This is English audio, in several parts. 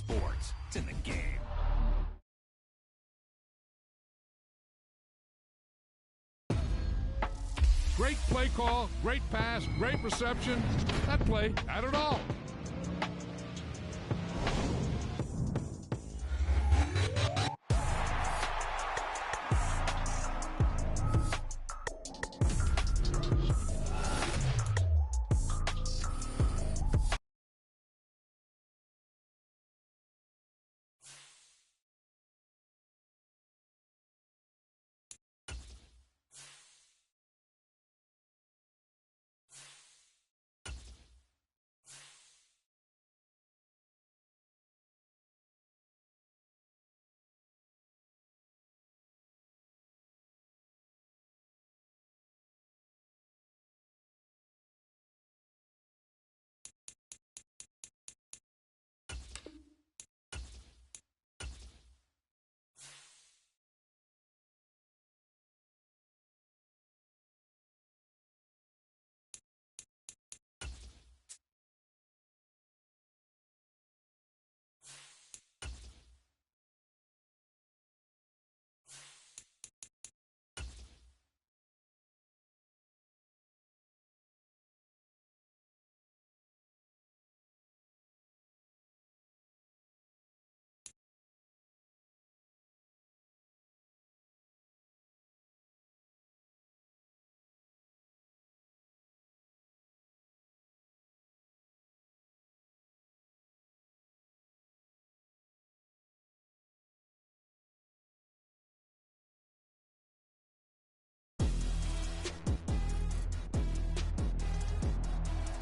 sports. It's in the game. Great play call, great pass, great reception. That play had it all.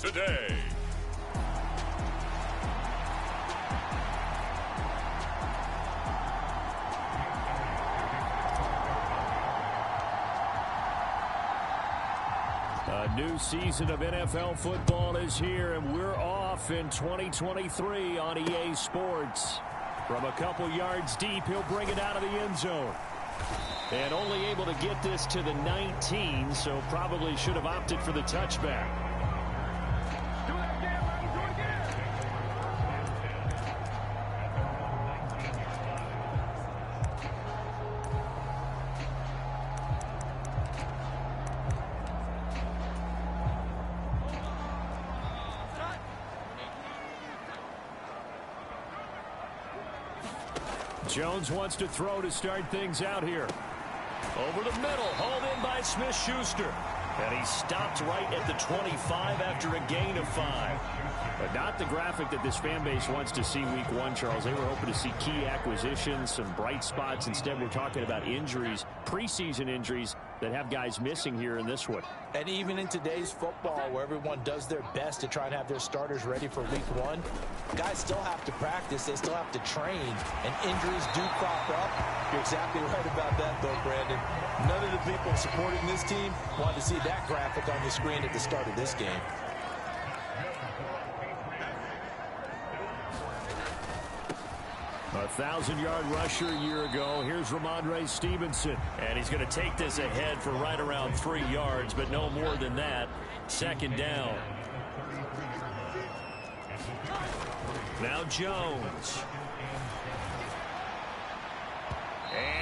Today. A new season of NFL football is here, and we're off in 2023 on EA Sports. From a couple yards deep, he'll bring it out of the end zone. And only able to get this to the 19, so probably should have opted for the touchback. Jones wants to throw to start things out here. Over the middle, hauled in by Smith-Schuster. And he stopped right at the 25 after a gain of 5. But not the graphic that this fan base wants to see week 1, Charles. They were hoping to see key acquisitions, some bright spots. Instead, we're talking about injuries, preseason injuries that have guys missing here in this one. And even in today's football, where everyone does their best to try and have their starters ready for week 1, guys still have to practice. They still have to train, and injuries do crop up. You're exactly right about that, though, Brandon. None of the people supporting this team wanted to see that graphic on the screen at the start of this game. A 1,000-yard rusher a year ago. Here's Ramondre Stevenson. And he's going to take this ahead for right around 3 yards, but no more than that. Second down. Now Jones.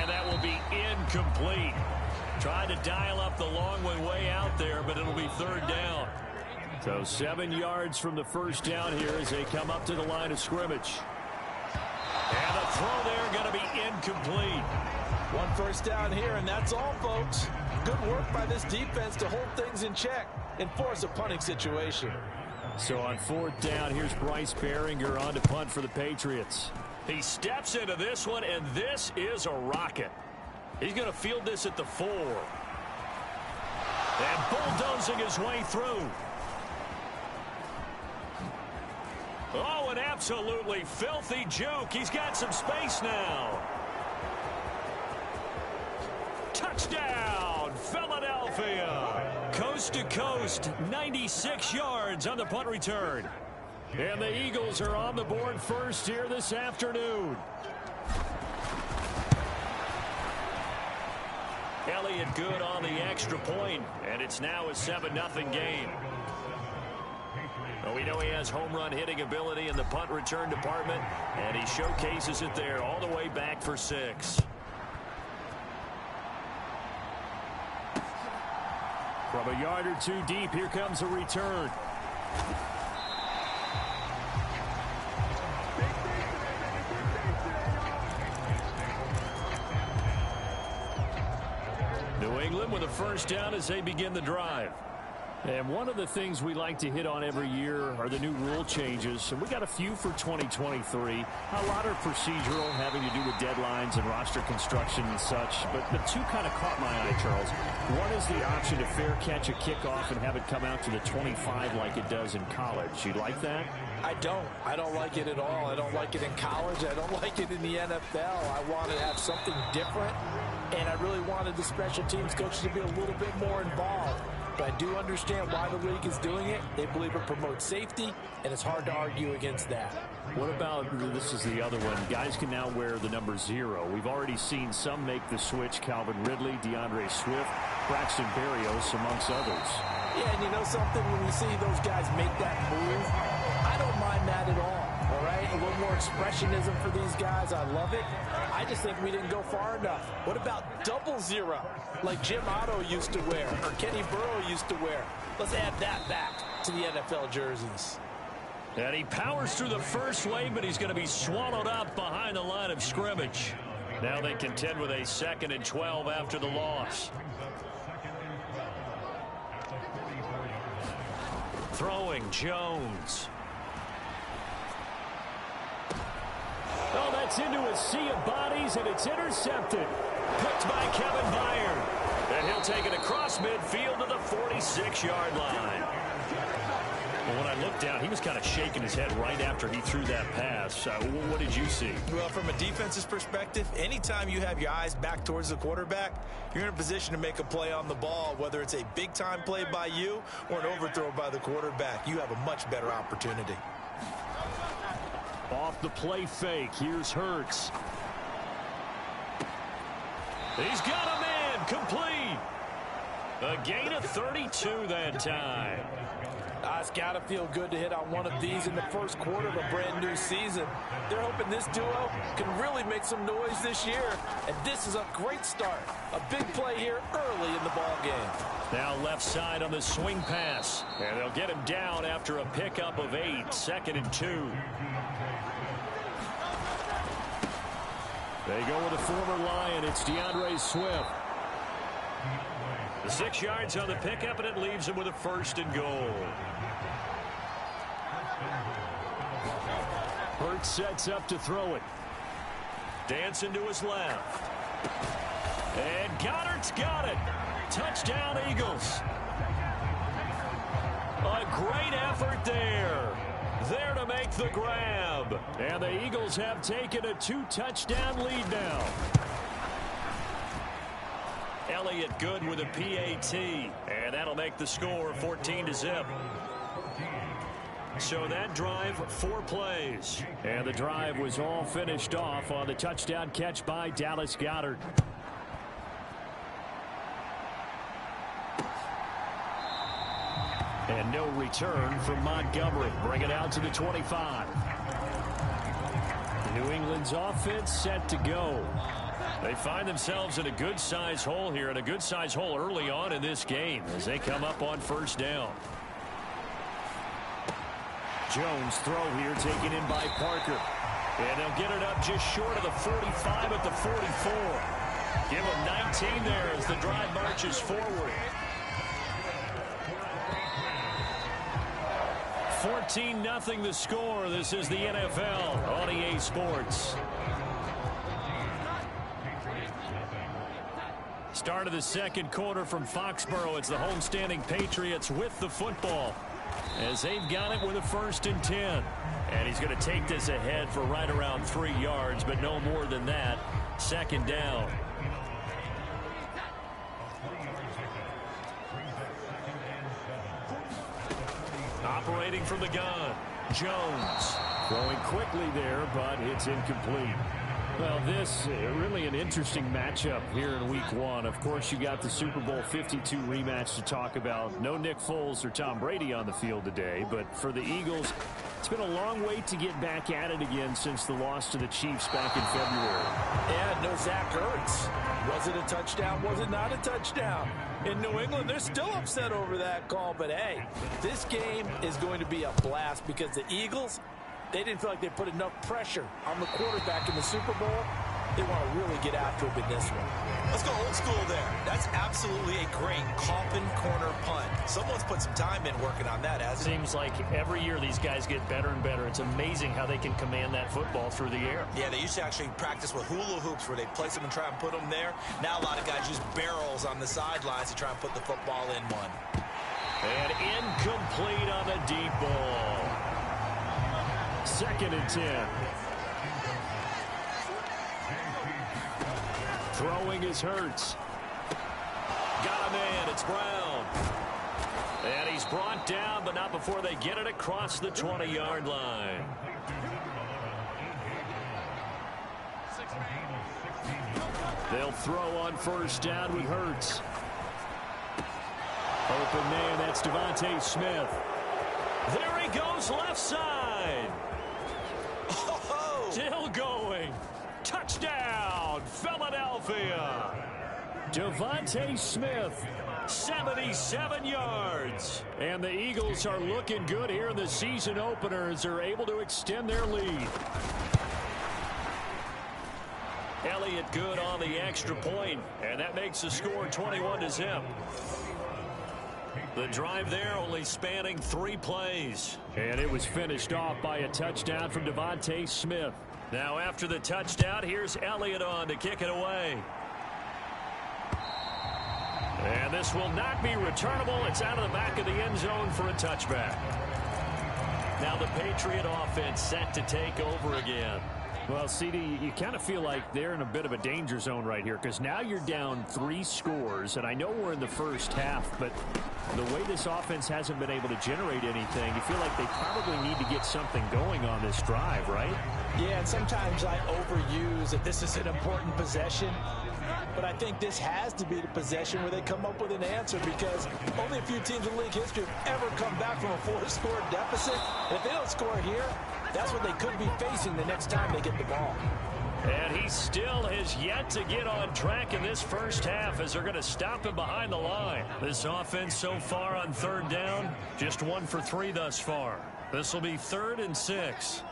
And that will be incomplete. Trying to dial up the long way out there, but it'll be third down. So 7 yards from the first down here as they come up to the line of scrimmage. And the throw there going to be incomplete. 1 first down here, and that's all, folks. Good work by this defense to hold things in check and force a punting situation. So on 4th down, here's Bryce Behringer on to punt for the Patriots. He steps into this one, and this is a rocket. He's going to field this at the 4. And bulldozing his way through. Oh, an absolutely filthy juke. He's got some space now. Touchdown, Philadelphia. Coast to coast, 96 yards on the punt return. And the Eagles are on the board first here this afternoon. Elliott good on the extra point, and it's now a 7-0 game. Well, we know he has home run hitting ability in the punt return department, and he showcases it there all the way back for 6. From a yard or two deep, here comes a return. New England with a first down as they begin the drive. And one of the things we like to hit on every year are the new rule changes. And we got a few for 2023. A lot are procedural, having to do with deadlines and roster construction and such. But the two kind of caught my eye, Charles. One is the option to fair catch a kickoff and have it come out to the 25 like it does in college. You like that? I don't like it at all. I don't like it in college. I don't like it in the NFL. I want to have something different. And I really wanted the special teams coaches to be a little bit more involved. But I do understand why the league is doing it. They believe it promotes safety, and it's hard to argue against that. What about, this is the other one, guys can now wear the number 0. We've already seen some make the switch, Calvin Ridley, DeAndre Swift, Braxton Berrios, amongst others. Yeah, and you know something, when you see those guys make that move, I don't mind that at all right? A little more expressionism for these guys. I love it. I just think we didn't go far enough. What about 00, like Jim Otto used to wear or Kenny Burrow used to wear? Let's add that back to the NFL jerseys. And he powers through the first wave, but he's going to be swallowed up behind the line of scrimmage. Now they contend with a 2nd and 12 after the loss. Throwing Jones. Oh, that's into a sea of bodies, and it's intercepted. Picked by Kevin Byard. And he'll take it across midfield to the 46-yard line. Well, when I looked down, he was kind of shaking his head right after he threw that pass. What did you see? Well, from a defense's perspective, anytime you have your eyes back towards the quarterback, you're in a position to make a play on the ball, whether it's a big-time play by you or an overthrow by the quarterback. You have a much better opportunity. Off the play fake, here's Hurts. He's got a man, complete. A gain of 32 that time. It's got to feel good to hit on one of these in the first quarter of a brand new season. They're hoping this duo can really make some noise this year. And this is a great start. A big play here early in the ball game. Now left side on the swing pass. And they'll get him down after a pickup of 8. 2nd and 2. They go with a former Lion. It's DeAndre Swift. The 6 yards on the pickup, and it leaves him with a 1st and goal. Hurts sets up to throw it. Dancing to his left. And Goddard's got it. Touchdown, Eagles. A great effort there. There to make the grab. And the Eagles have taken a 2-touchdown lead now. Elliott good with a PAT. And that'll make the score 14-0. So that drive, 4 plays. And the drive was all finished off on the touchdown catch by Dallas Goedert. And no return from Montgomery. Bring it out to the 25. New England's offense set to go. They find themselves in a good-sized hole here, and a good-sized hole early on in this game as they come up on 1st down. Jones throw here taken in by Parker. And they'll get it up just short of the 45 at the 44. Give them 19 there as the drive marches forward. 14-0 the score. This is the NFL on EA Sports. Start of the 2nd quarter from Foxborough. It's the homestanding Patriots with the football as they've got it with a 1st and 10. And he's going to take this ahead for right around 3 yards, but no more than that. 2nd down. Operating from the gun, Jones. Throwing quickly there, but it's incomplete. Well, this really an interesting matchup here in Week 1. Of course, you got the Super Bowl 52 rematch to talk about. No Nick Foles or Tom Brady on the field today, but for the Eagles, it's been a long wait to get back at it again since the loss to the Chiefs back in February. Yeah, no Zach Ertz. Was it a touchdown? Was it not a touchdown? In New England, they're still upset over that call, but hey, this game is going to be a blast because the Eagles, they didn't feel like they put enough pressure on the quarterback in the Super Bowl. They want to really get after him in this one. Let's go old school there. That's absolutely a great coffin corner punt. Someone's put some time in working on that, hasn't it? Seems like every year these guys get better and better. It's amazing how they can command that football through the air. Yeah, they used to actually practice with hula hoops where they place them and try and put them there. Now a lot of guys use barrels on the sidelines to try and put the football in one. And incomplete on the deep ball. 2nd and 10. Throwing is Hurts. Got a man. It's Brown. And he's brought down, but not before they get it across the 20-yard line. They'll throw on 1st down with Hurts. Open man, that's Devontae Smith. There he goes, left side. Oh! Still going. Touchdown, Philadelphia. Devontae Smith. 77 yards. And the Eagles are looking good here in the season opener as they're able to extend their lead. Elliott good on the extra point, and that makes the score 21-0. The drive there only spanning 3 plays. And it was finished off by a touchdown from Devontae Smith. Now after the touchdown, here's Elliott on to kick it away. And this will not be returnable. It's out of the back of the end zone for a touchback. Now the Patriot offense set to take over again. Well, CD, you kind of feel like they're in a bit of a danger zone right here because now you're down 3 scores, and I know we're in the first half, but the way this offense hasn't been able to generate anything, you feel like they probably need to get something going on this drive, right? Yeah, and sometimes I overuse that this is an important possession, but I think this has to be the possession where they come up with an answer because only a few teams in league history have ever come back from a 4-score deficit. And if they don't score here, that's what they could be facing the next time they get the ball. And he still has yet to get on track in this first half as they're going to stop him behind the line. This offense so far on 3rd down, just 1 for 3 thus far. This will be 3rd and 6.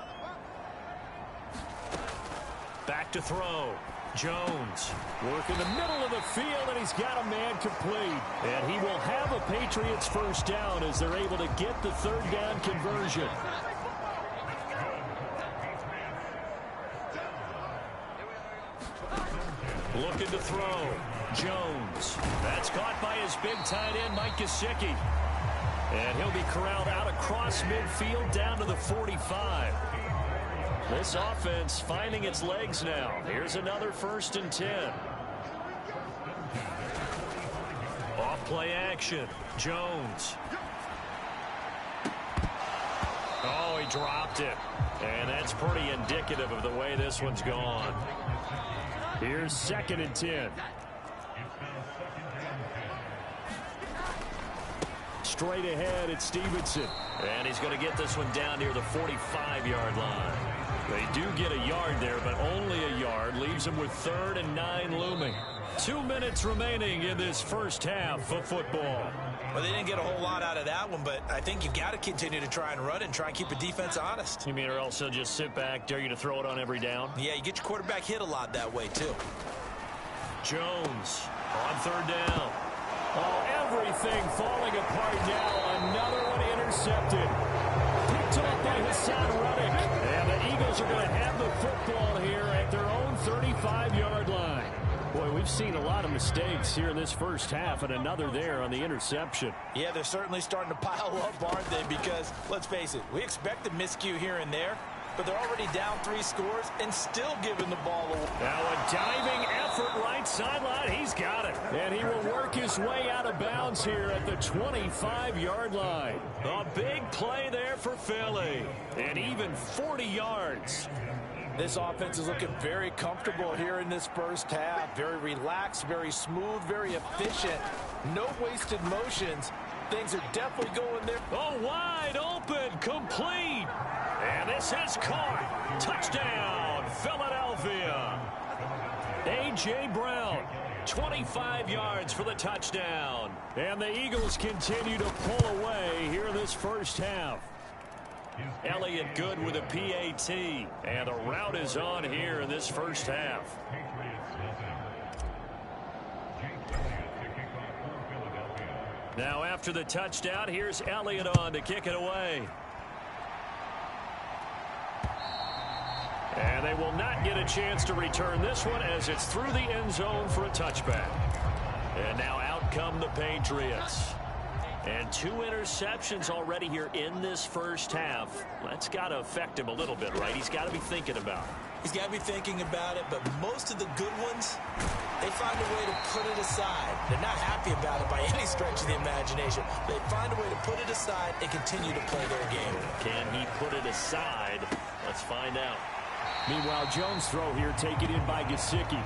Back to throw. Jones. Work in the middle of the field, and he's got a man complete. And he will have a Patriots 1st down as they're able to get the 3rd down conversion. Looking to throw. Jones. That's caught by his big tight end, Mike Gesicki. And he'll be corralled out across midfield down to the 45. This offense finding its legs now. Here's another 1st and 10. Off play action. Jones. Oh, he dropped it. And that's pretty indicative of the way this one's gone. Here's 2nd and 10. Straight ahead, it's Stevenson. And he's going to get this one down near the 45-yard line. They do get a yard there, but only a yard. Leaves them with 3rd and 9 looming. 2 minutes remaining in this first half of football. Well, they didn't get a whole lot out of that one, but I think you've got to continue to try and run and try and keep the defense honest. You mean or else they'll just sit back, dare you to throw it on every down? Yeah, you get your quarterback hit a lot that way, too. Jones on 3rd down. Oh, everything falling apart now. Another one intercepted. Picked off by Hassan Reddick. And the Eagles are going to have the football here at their own 35-yard line. Boy, we've seen a lot of mistakes here in this first half, and another there on the interception. Yeah, they're certainly starting to pile up, aren't they? Because, let's face it, we expect a miscue here and there, but they're already down 3 scores and still giving the ball away. Now a diving effort right sideline. He's got it. And he will work his way out of bounds here at the 25-yard line. A big play there for Philly. And even 40 yards. This offense is looking very comfortable here in this first half. Very relaxed, very smooth, very efficient. No wasted motions. Things are definitely going there. Oh, wide open, complete. And this is caught. Touchdown, Philadelphia. A.J. Brown, 25 yards for the touchdown. And the Eagles continue to pull away here in this first half. Elliott good with a PAT. And the route is on here in this first half. Now after the touchdown, here's Elliott on to kick it away. And they will not get a chance to return this one as it's through the end zone for a touchback. And now out come the Patriots. And 2 interceptions already here in this first half. That's got to affect him a little bit, right? He's got to be thinking about it. He's got to be thinking about it, but most of the good ones, they find a way to put it aside. They're not happy about it by any stretch of the imagination. They find a way to put it aside and continue to play their game. Can he put it aside? Let's find out. Meanwhile, Jones' throw here taken in by Gesicki.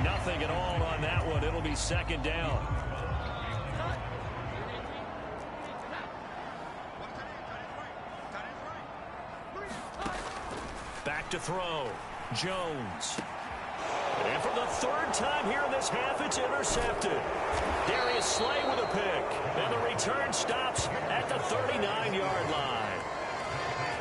Nothing at all on that one. It'll be second down. Back to throw. Jones. And for the 3rd time here in this half, it's intercepted. Darius Slay with a pick. And the return stops at the 39-yard line.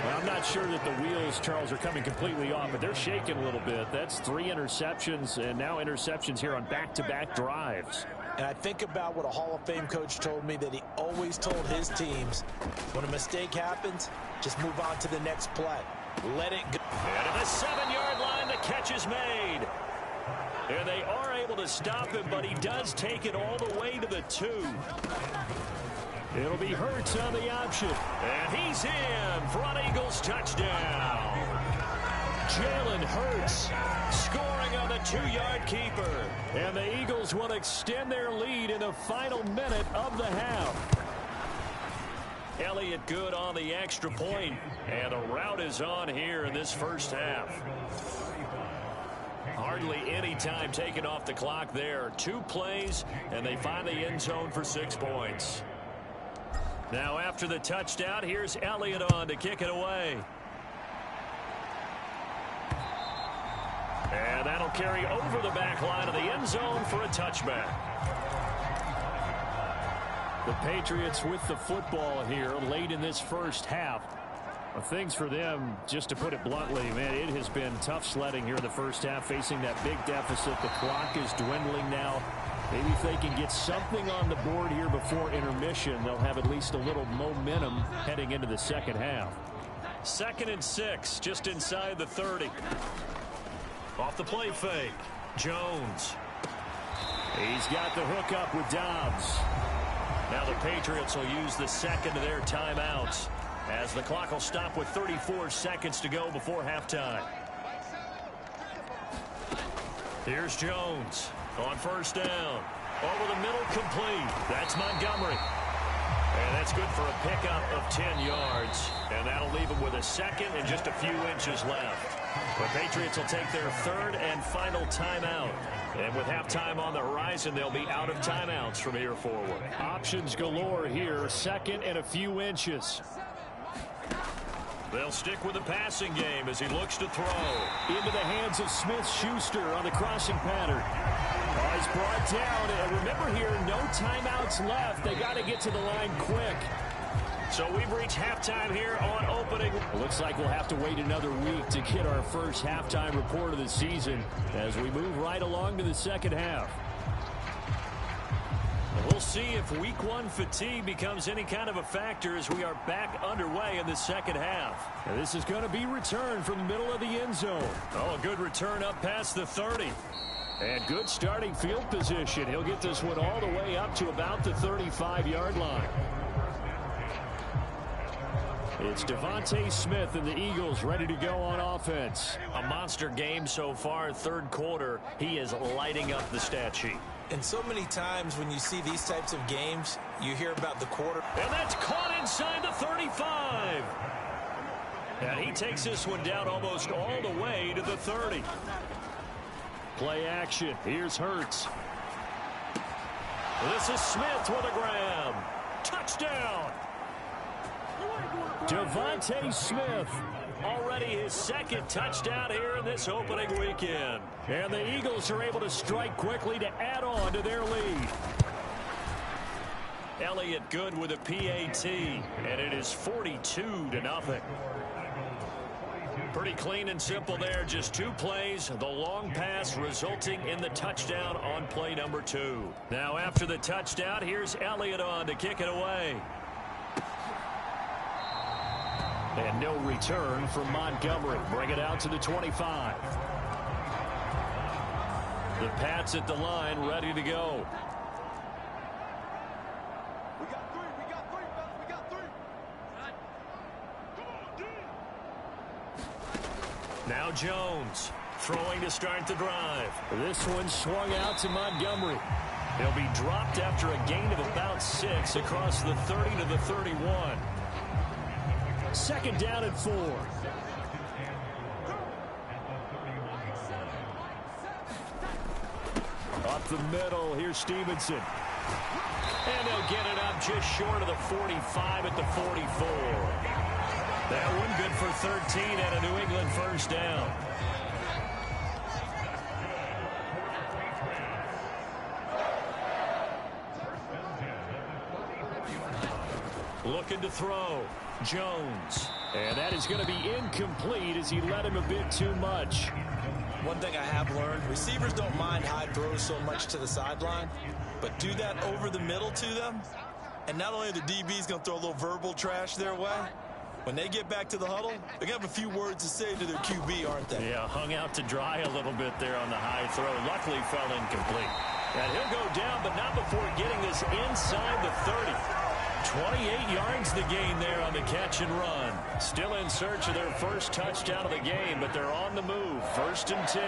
Well, I'm not sure that the wheels, Charles, are coming completely off, but they're shaking a little bit. That's 3 interceptions, and now interceptions here on back-to-back drives. And I think about what a Hall of Fame coach told me that he always told his teams, when a mistake happens, just move on to the next play. Let it go. And at the 7-yard line, the catch is made. And they are able to stop him, but he does take it all the way to the 2. It'll be Hurts on the option. And he's in for an Eagles touchdown. Jalen Hurts scoring on the 2-yard keeper. And the Eagles will extend their lead in the final minute of the half. Elliott good on the extra point. And the route is on here in this first half. Hardly any time taken off the clock there. 2 plays, and they find the end zone for 6 points. Now after the touchdown, here's Elliott on to kick it away. And that'll carry over the back line of the end zone for a touchback. The Patriots with the football here late in this first half. Things for them, just to put it bluntly, man, it has been tough sledding here in the first half, facing that big deficit. The clock is dwindling now. Maybe if they can get something on the board here before intermission, they'll have at least a little momentum heading into the second half. 2nd and 6, just inside the 30. Off the play fake, Jones. He's got the hook up with Dobbs. Now the Patriots will use the 2nd of their timeouts, as the clock will stop with 34 seconds to go before halftime. Here's Jones on 1st down. Over the middle, complete. That's Montgomery. And that's good for a pickup of 10 yards. And that'll leave him with a 2nd and just a few inches left. The Patriots will take their 3rd and final timeout. And with halftime on the horizon, they'll be out of timeouts from here forward. Options galore here. 2nd and a few inches. They'll stick with the passing game as he looks to throw. Into the hands of Smith-Schuster on the crossing pattern. Oh, he's brought down. And remember here, no timeouts left. They got to get to the line quick. So we've reached halftime here on opening. Looks like we'll have to wait another week to get our first halftime report of the season as we move right along to the second half. We'll see if week 1 fatigue becomes any kind of a factor as we are back underway in the second half. And this is going to be returned from the middle of the end zone. Oh, a good return up past the 30. And good starting field position. He'll get this one all the way up to about the 35-yard line. It's Devontae Smith and the Eagles ready to go on offense. A monster game so far, 3rd quarter. He is lighting up the stat sheet. And so many times when you see these types of games, you hear about the quarter. And that's caught inside the 35. And he takes this one down almost all the way to the 30. Play action. Here's Hurts. This is Smith with a grab. Touchdown. Devontae Smith. Already his second touchdown here in this opening weekend. And the Eagles are able to strike quickly to add on to their lead. Elliott good with a PAT. And it is 42-0. Pretty clean and simple there. Just 2 plays. The long pass resulting in the touchdown on play number 2. Now after the touchdown, here's Elliott on to kick it away. And no return from Montgomery. Bring it out to the 25. The Pats at the line, ready to go. We got 3, fellas. We got 3. Now Jones throwing to start the drive. This one swung out to Montgomery. He'll be dropped after a gain of about 6 across the 30 to the 31. Second down and 4. Up the middle, here's Stevenson. And they'll get it up just short of the 45 at the 44. That one good for 13 and a New England first down. Looking to throw. Jones. And that is going to be incomplete as he led him a bit too much. One thing I have learned, receivers don't mind high throws so much to the sideline, but do that over the middle to them, and not only are the DBs going to throw a little verbal trash their way, when they get back to the huddle, they're going to have a few words to say to their QB, aren't they? Yeah, hung out to dry a little bit there on the high throw. Luckily fell incomplete. And he'll go down, but not before getting this inside the 30. 28 yards the gain there on the catch and run. Still in search of their first touchdown of the game, but they're on the move. 1st and 10.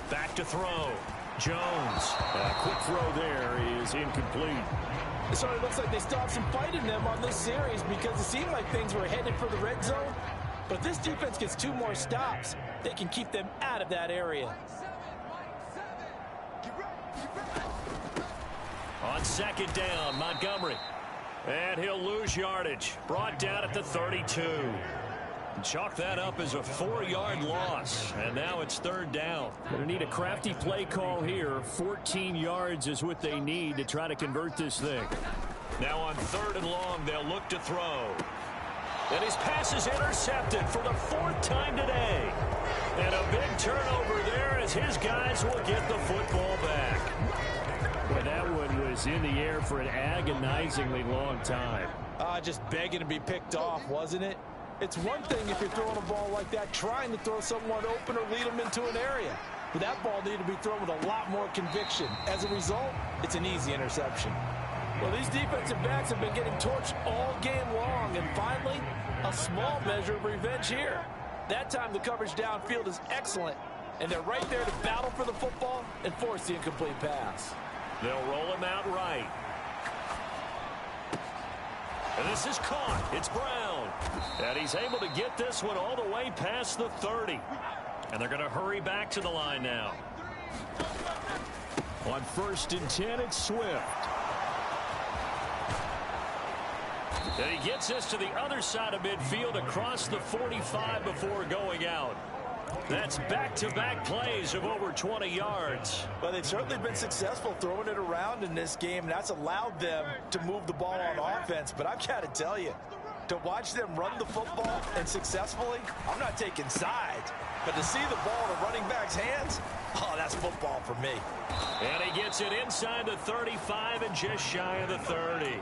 Back to throw. Jones. A quick throw there is incomplete. It sort of looks like they still have some fight in them on this series because it seemed like things were headed for the red zone. But if this defense gets 2 more stops, they can keep them out of that area. On second down, Montgomery. And he'll lose yardage. Brought down at the 32. Chalk that up as a 4-yard loss. And now it's 3rd down. Going to need a crafty play call here. 14 yards is what they need to try to convert this thing. Now on 3rd and long, they'll look to throw. And his pass is intercepted for the 4th time today. And a big turnover there as his guys will get the football back. Well, that one was in the air for an agonizingly long time. Just begging to be picked off, wasn't it? It's one thing if you're throwing a ball like that, trying to throw someone open or lead them into an area. But that ball needed to be thrown with a lot more conviction. As a result, it's an easy interception. Well, these defensive backs have been getting torched all game long, and finally, a small measure of revenge here. That time the coverage downfield is excellent, and they're right there to battle for the football and force the incomplete pass. They'll roll him out right. And this is caught. It's Brown. And he's able to get this one all the way past the 30. And they're going to hurry back to the line now. On 1st and 10, it's Swift. And he gets this to the other side of midfield across the 45 before going out. That's back-to-back plays of over 20 yards. Well, they've certainly been successful throwing it around in this game, and that's allowed them to move the ball on offense. But I've got to tell you, to watch them run the football and successfully, I'm not taking sides. But to see the ball in the running back's hands, oh, that's football for me. And he gets it inside the 35 and just shy of the 30.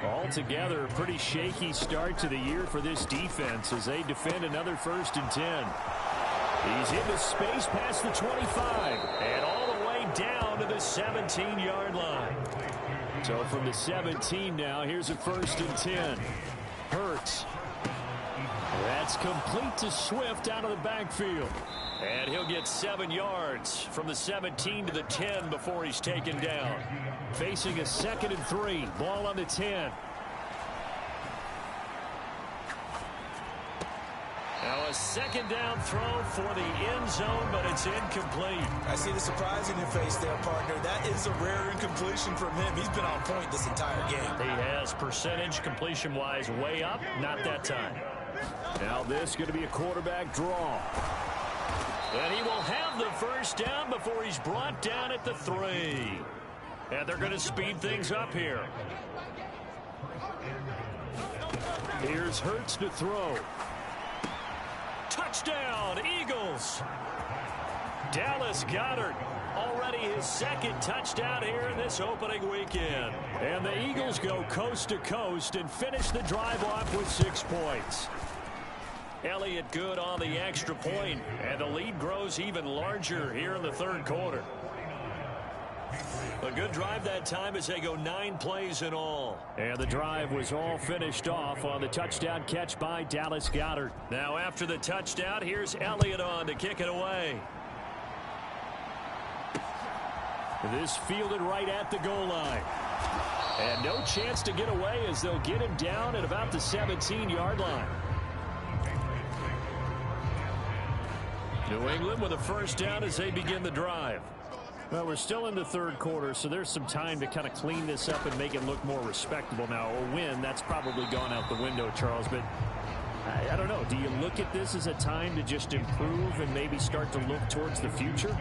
Altogether, a pretty shaky start to the year for this defense as they defend another 1st and 10. He's into space past the 25 and all the way down to the 17-yard line. So from the 17 now, here's a 1st and 10. Hurts. That's complete to Swift out of the backfield. And he'll get 7 yards from the 17 to the 10 before he's taken down. Facing a 2nd and 3. Ball on the 10. Now a second down throw for the end zone, but it's incomplete. I see the surprise in your face there, partner. That is a rare incompletion from him. He's been on point this entire game. He has percentage completion-wise way up, not that time. Now this is going to be a quarterback draw. And he will have the first down before he's brought down at the 3. And they're going to speed things up here. Here's Hurts to throw. Touchdown, Eagles. Dallas Goedert, already his second touchdown here in this opening weekend. And the Eagles go coast to coast and finish the drive off with 6 points. Elliott good on the extra point, and the lead grows even larger here in the third quarter. A good drive that time as they go 9 plays in all. And the drive was all finished off on the touchdown catch by Dallas Goedert. Now after the touchdown, here's Elliott on to kick it away. This fielded right at the goal line. And no chance to get away as they'll get him down at about the 17-yard line. New England with a first down as they begin the drive. Well, we're still in the third quarter, so there's some time to kind of clean this up and make it look more respectable. Now, a win, that's probably gone out the window, Charles, but I don't know. Do you look at this as a time to just improve and maybe start to look towards the future?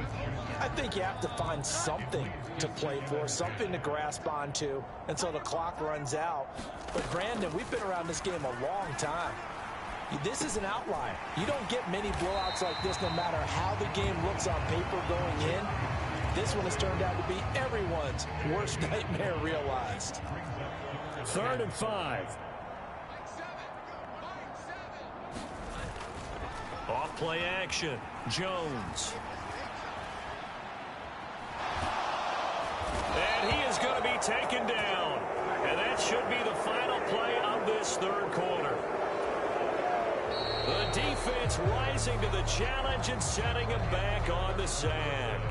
I think you have to find something to play for, something to grasp onto until the clock runs out. But, Brandon, we've been around this game a long time. This is an outlier. You don't get many blowouts like this no matter how the game looks on paper going in. This one has turned out to be everyone's worst nightmare realized. 3rd and 5. Off play action. Jones. And he is going to be taken down. And that should be the final play of this third quarter. The defense rising to the challenge and setting him back on the sack.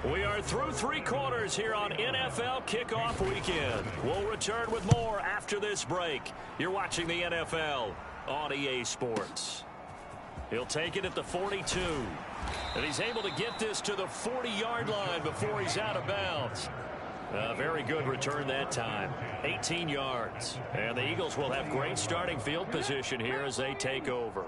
We are through 3 quarters here on NFL Kickoff Weekend. We'll return with more after this break. You're watching the NFL on EA Sports. He'll take it at the 42. And he's able to get this to the 40-yard line before he's out of bounds. A very good return that time. 18 yards. And the Eagles will have great starting field position here as they take over.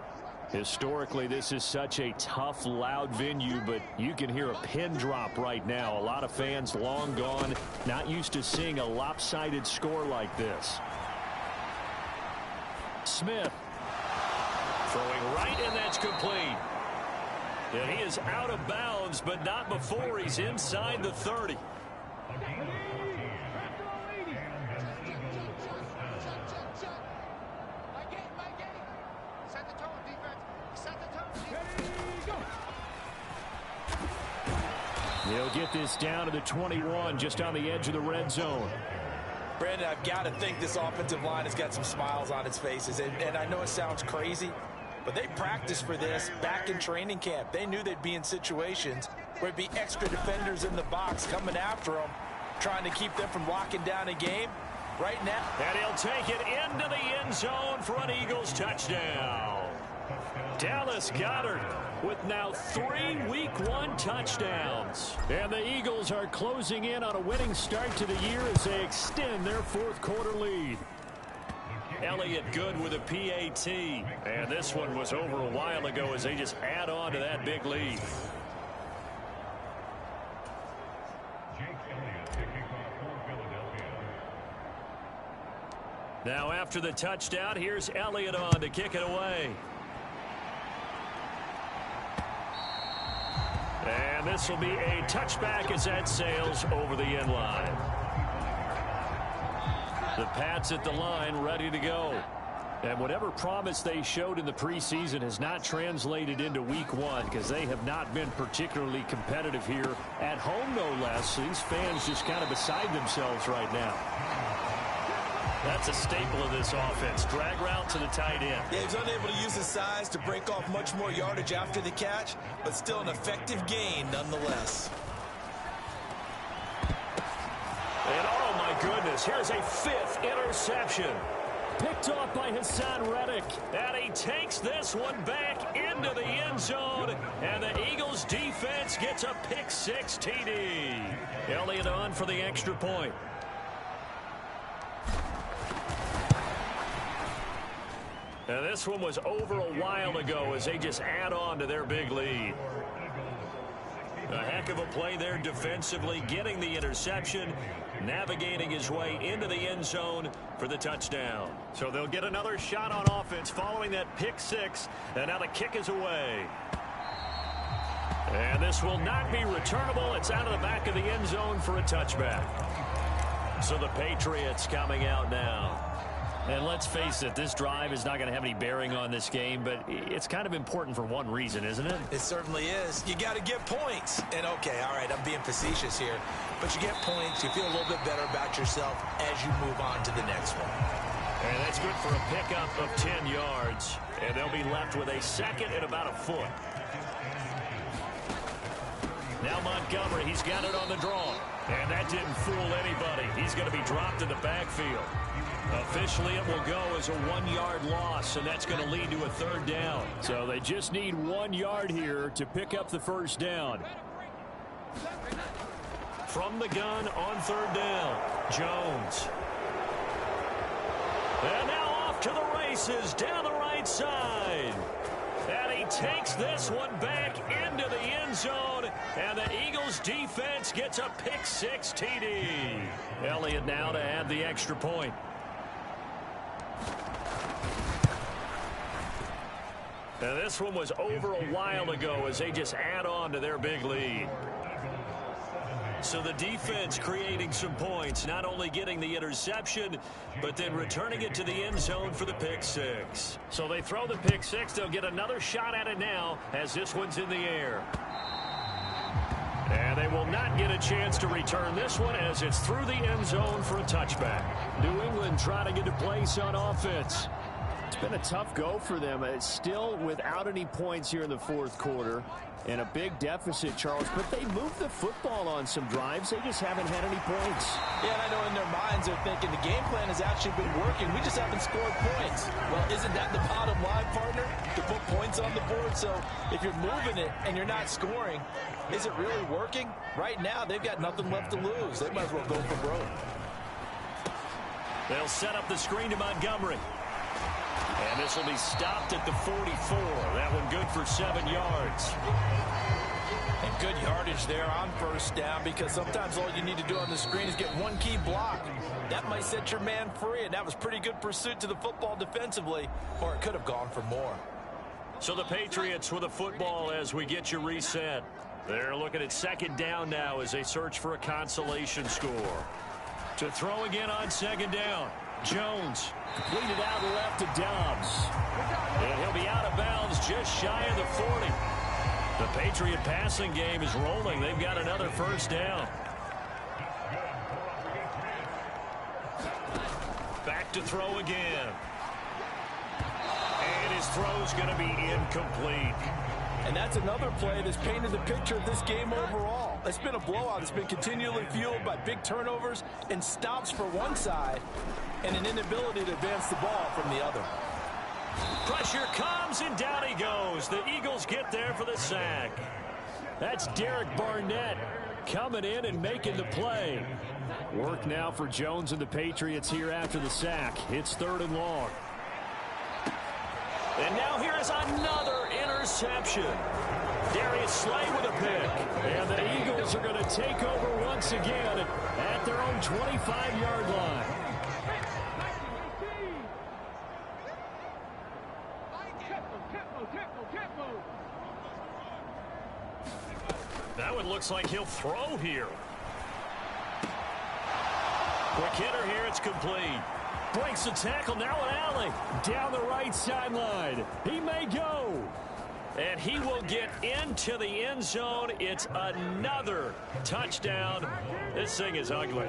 Historically, this is such a tough, loud venue, but you can hear a pin drop right now. A lot of fans long gone, not used to seeing a lopsided score like this. Smith. Throwing right, and that's complete. And he is out of bounds, but not before he's inside the 30. They'll get this down to the 21, just on the edge of the red zone. Brandon, I've got to think this offensive line has got some smiles on its faces. And I know it sounds crazy, but they practiced for this back in training camp. They knew they'd be in situations where it'd be extra defenders in the box coming after them, trying to keep them from locking down a game. Right now. And he'll take it into the end zone for an Eagles touchdown. Dallas Goedert with now 3 Week 1 touchdowns. And the Eagles are closing in on a winning start to the year as they extend their 4th quarter lead. Elliott good with a PAT. And this one was over a while ago as they just add on to that big lead. Now after the touchdown, here's Elliott on to kick it away. And this will be a touchback as that sails over the end line. The Pats at the line ready to go. And whatever promise they showed in the preseason has not translated into Week 1 because they have not been particularly competitive here at home, no less. These fans just kind of beside themselves right now. That's a staple of this offense. Drag route to the tight end. Yeah, he's unable to use his size to break off much more yardage after the catch, but still an effective gain nonetheless. And oh my goodness, here's a 5th interception. Picked off by Hassan Reddick. And he takes this one back into the end zone. And the Eagles defense gets a pick-6 TD. Elliott on for the extra point. Now this one was over a while ago as they just add on to their big lead. A heck of a play there defensively, getting the interception, navigating his way into the end zone for the touchdown. So they'll get another shot on offense following that pick-6, and now the kick is away. And this will not be returnable. It's out of the back of the end zone for a touchback. So the Patriots coming out now. And let's face it, this drive is not going to have any bearing on this game, but it's kind of important for one reason, isn't it? It certainly is. You got to get points. And, okay, all right, I'm being facetious here. But you get points, you feel a little bit better about yourself as you move on to the next one. And that's good for a pickup of 10 yards. And they'll be left with a second and about a foot. Now Montgomery, he's got it on the draw. And that didn't fool anybody. He's going to be dropped in the backfield. Officially, it will go as a 1-yard loss, and that's going to lead to a third down. So they just need 1 yard here to pick up the first down. From the gun on third down, Jones. And now off to the races down the right side. And he takes this one back into the end zone, and the Eagles defense gets a pick-6 TD. Elliott now to add the extra point. Now this one was over a while ago as they just add on to their big lead. So the defense creating some points, not only getting the interception, but then returning it to the end zone for the pick-6. So they throw the pick-6. They'll get another shot at it now as this one's in the air. And they will not get a chance to return this one as it's through the end zone for a touchback. New England trying to get a place on offense. It's been a tough go for them. It's still without any points here in the fourth quarter and a big deficit, Charles, but they moved the football on some drives. They just haven't had any points. Yeah, and I know in their minds they're thinking the game plan has actually been working. We just haven't scored points. Well, isn't that the bottom line, partner? To put points on the board. So if you're moving it and you're not scoring, is it really working? Right now, they've got nothing left to lose. They might as well go for broke. They'll set up the screen to Montgomery. And this will be stopped at the 44. That one good for 7 yards. And good yardage there on first down, because sometimes all you need to do on the screen is get one key block. That might set your man free, and that was pretty good pursuit to the football defensively, or it could have gone for more. So the Patriots with a football as we get you reset. They're looking at second down now as they search for a consolation score. To throw again on second down. Jones completed out left to Dobbs. And he'll be out of bounds just shy of the 40. The Patriot passing game is rolling. They've got another first down. Back to throw again. And his throw's going to be incomplete. And that's another play that's painted the picture of this game overall. It's been a blowout. It's been continually fueled by big turnovers and stops for one side and an inability to advance the ball from the other. Pressure comes, and down he goes. The Eagles get there for the sack. That's Derek Barnett coming in and making the play. Work now for Jones and the Patriots here after the sack. It's third and long. And now here is another interception. Darius Slay with a pick. And the Eagles are going to take over once again at their own 25-yard line. That one looks like he'll throw here. Quick hitter here, it's complete. Breaks the tackle, now an alley. Down the right sideline. He may go. And he will get into the end zone. It's another touchdown. This thing is ugly.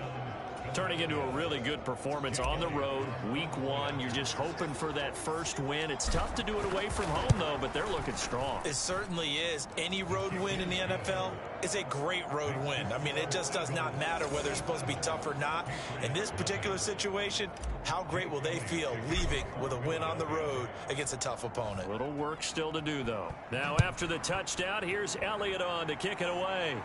Turning into a really good performance on the road, week one. You're just hoping for that first win. It's tough to do it away from home, though, but they're looking strong. It certainly is. Any road win in the NFL is a great road win. I mean, it just does not matter whether it's supposed to be tough or not. In this particular situation, how great will they feel leaving with a win on the road against a tough opponent? A little work still to do, though. Now, after the touchdown, here's Elliott on to kick it away.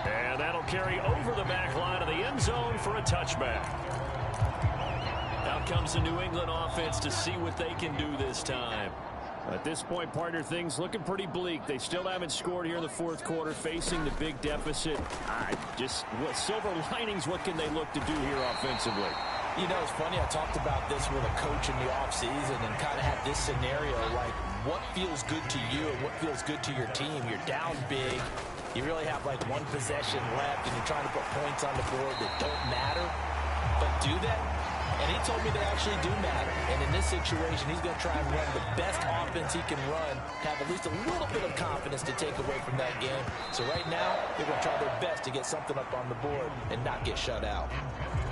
And that'll carry over the back line of the end zone for a touchback. Out comes the New England offense to see what they can do this time. At this point, partner, things looking pretty bleak. They still haven't scored here in the fourth quarter, facing the big deficit. Silver linings, what can they look to do here offensively? You know, it's funny, I talked about this with a coach in the offseason and kind of had this scenario, like what feels good to you and what feels good to your team. You're down big. You really have like one possession left, and you're trying to put points on the board that don't matter. But do that? And he told me they actually do matter. And in this situation, he's going to try and run the best offense he can run, have at least a little bit of confidence to take away from that game. So right now, they're going to try their best to get something up on the board and not get shut out.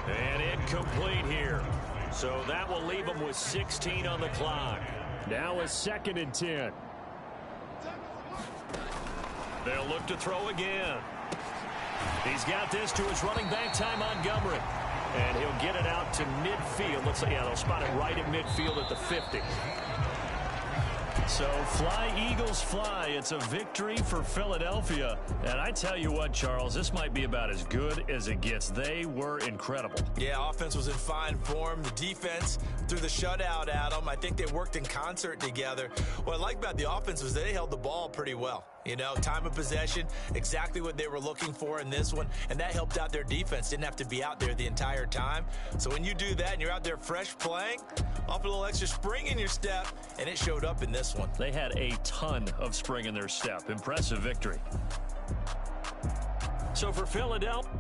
And incomplete here. So that will leave them with 16 on the clock. Now a 2nd and 10. They'll look to throw again. He's got this to his running back, Ty Montgomery. And he'll get it out to midfield. Looks like, they'll spot it right at midfield at the 50. So fly, Eagles, fly. It's a victory for Philadelphia. And I tell you what, Charles, this might be about as good as it gets. They were incredible. Yeah, offense was in fine form. The defense threw the shutout at them. I think they worked in concert together. What I like about the offense was they held the ball pretty well. You know, time of possession, exactly what they were looking for in this one, and that helped out their defense. Didn't have to be out there the entire time. So when you do that and you're out there fresh playing, off a little extra spring in your step, and it showed up in this one. They had a ton of spring in their step. Impressive victory. So for Philadelphia...